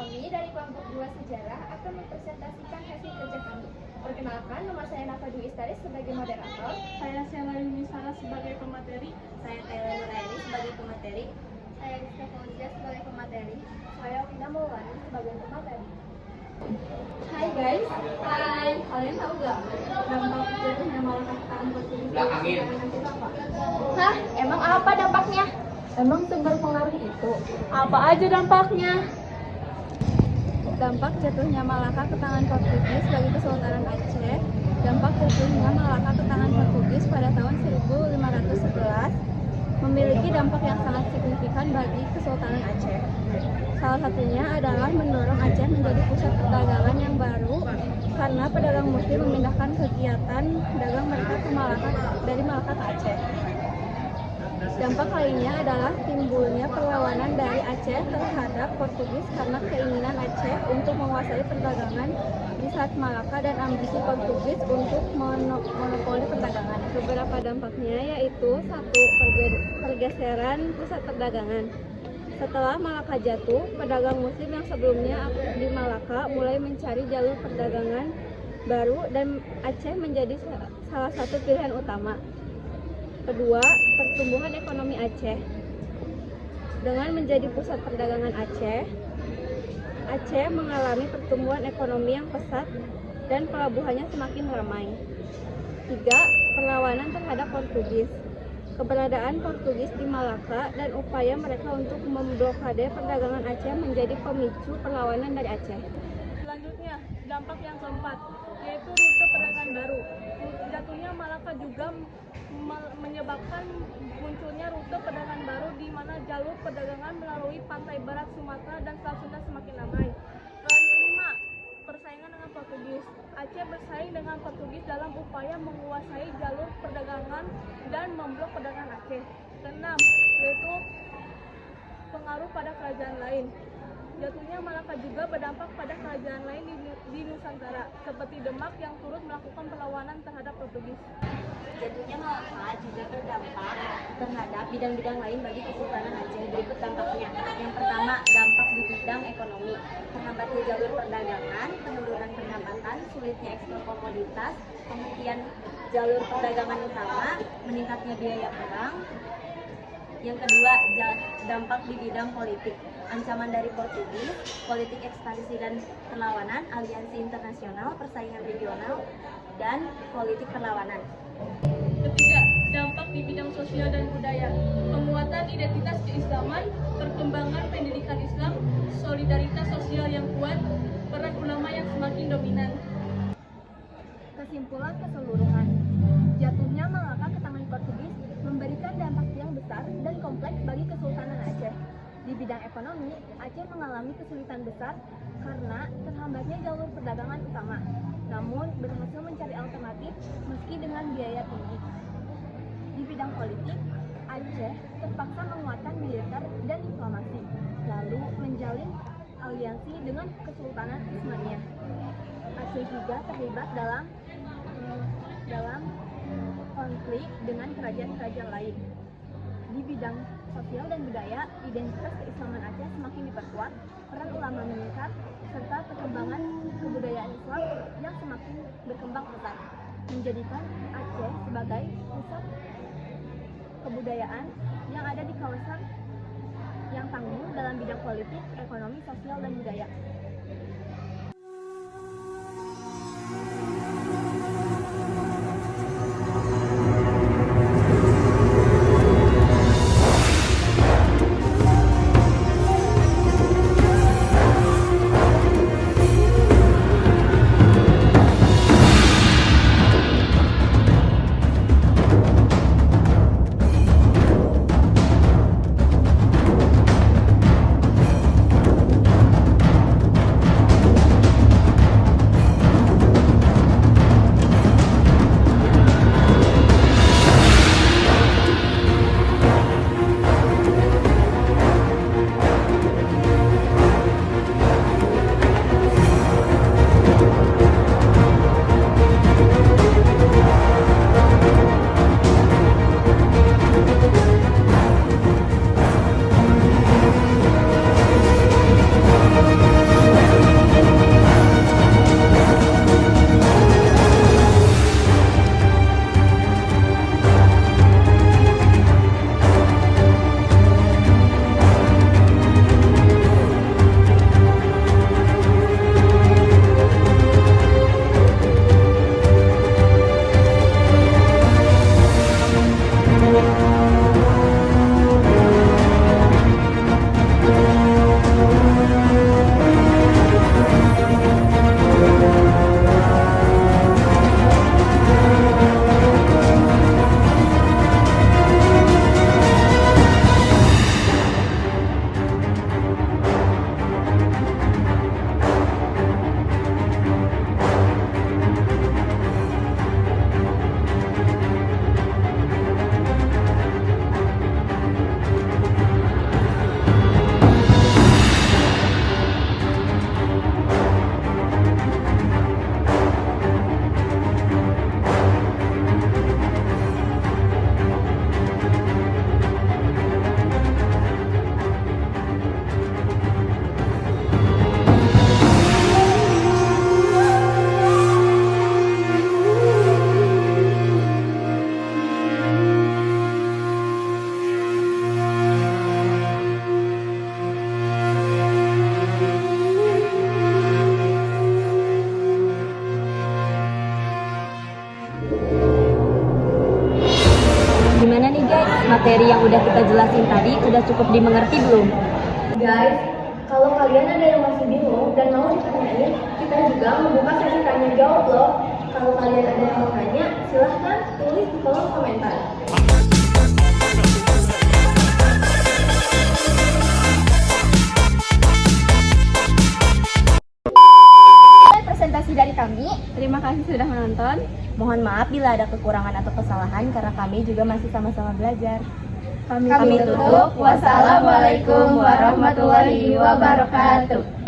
Kami dari kelompok 2 sejarah akan mempresentasikan hasil kerja kami. Perkenalkan, nama saya Nafa Dwi Istaris sebagai moderator. Saya Sheila Yunisara sebagai pemateri. Saya Taylor Nuraini sebagai pemateri. Saya Rizka Fauzia sebagai pemateri. Saya Vina Maulani sebagai pemateri. Hai guys. Hai. Kalian tahu gak dampak jatuhnya Malaka ke tangan Portugis? Hah? Emang apa dampaknya? Emang sumber pengaruh itu? Apa aja dampaknya? Dampak jatuhnya Malaka ke tangan Portugis bagi Kesultanan Aceh. Dampak jatuhnya Malaka ke tangan Portugis pada tahun 1511 memiliki dampak yang sangat signifikan bagi Kesultanan Aceh. Salah satunya adalah mendorong Aceh menjadi pusat perdagangan yang baru karena pedagang Muslim memindahkan kegiatan dagang mereka ke Malaka dari Malaka ke Aceh. Dampak lainnya adalah timbulnya perlawanan dari Aceh terhadap Portugis karena keinginan Aceh untuk menguasai perdagangan di Selat Malaka dan ambisi Portugis untuk monopoli perdagangan. Beberapa dampaknya yaitu 1. Pergeseran pusat perdagangan. Setelah Malaka jatuh, pedagang Muslim yang sebelumnya aktif di Malaka mulai mencari jalur perdagangan baru dan Aceh menjadi salah satu pilihan utama. Kedua, pertumbuhan ekonomi Aceh. Dengan menjadi pusat perdagangan Aceh, Aceh mengalami pertumbuhan ekonomi yang pesat dan pelabuhannya semakin ramai. 3. Perlawanan terhadap Portugis. Keberadaan Portugis di Malaka dan upaya mereka untuk memblokade perdagangan Aceh menjadi pemicu perlawanan dari Aceh. Selanjutnya, dampak yang keempat, yaitu rute perdagangan baru. Jatuhnya Malaka juga menyebabkan munculnya rute perdagangan baru di mana jalur perdagangan melalui pantai barat Sumatera dan Selat Sunda semakin ramai. 5. Persaingan dengan Portugis. Aceh bersaing dengan Portugis dalam upaya menguasai jalur perdagangan dan memblok perdagangan Aceh. 6. Yaitu pengaruh pada kerajaan lain. Jatuhnya Malaka juga berdampak pada kerajaan lain di Nusantara, seperti Demak yang turut melakukan perlawanan terhadap Portugis. Jatuhnya Malaka juga berdampak terhadap bidang-bidang lain bagi Kesultanan Aceh. Berikut dampaknya. Yang pertama, dampak di bidang ekonomi. Terhambatnya jalur perdagangan, penurunan pendapatan, sulitnya ekspor komoditas, penghentian jalur perdagangan utama, meningkatnya biaya perang. Yang kedua, dampak di bidang politik. Ancaman dari Portugis, politik ekspansi dan perlawanan, aliansi internasional, persaingan regional, dan politik perlawanan. Ketiga, dampak di bidang sosial dan budaya. Penguatan identitas keislaman, perkembangan pendidikan Islam, solidaritas sosial yang kuat, peran ulama yang semakin dominan. Kesimpulan keseluruhan, jatuhnya Malaka ke tangan Portugis memberikan dampak yang besar dan kompleks bagi Kesultanan Aceh. Di bidang ekonomi, Aceh mengalami kesulitan besar karena terhambatnya jalur perdagangan utama, namun berhasil mencari alternatif meski dengan biaya tinggi. Di bidang politik, Aceh terpaksa menguatkan militer dan diplomasi, lalu menjalin aliansi dengan Kesultanan Utsmaniyah. Aceh juga terlibat dalam konflik dengan kerajaan-kerajaan lain. Di bidang sosial dan budaya, identitas keislaman Aceh semakin diperkuat, peran ulama meningkat, serta perkembangan kebudayaan Islam yang semakin berkembang pesat, menjadikan Aceh sebagai pusat kebudayaan yang ada di kawasan yang tangguh dalam bidang politik, ekonomi, sosial, dan budaya. materi yang udah kita jelasin tadi udah cukup dimengerti belum? Guys, kalau kalian ada yang masih bingung dan mau ditanyain, kita juga membuka sesi tanya jawab loh. Kalau kalian ada yang mau tanya, silahkan tulis di kolom komentar. Presentasi dari kami. Terima kasih sudah menonton. Mohon maaf bila ada kekurangan atau kesalahan karena kami juga masih sama-sama belajar. Kami tutup. Wassalamualaikum warahmatullahi wabarakatuh.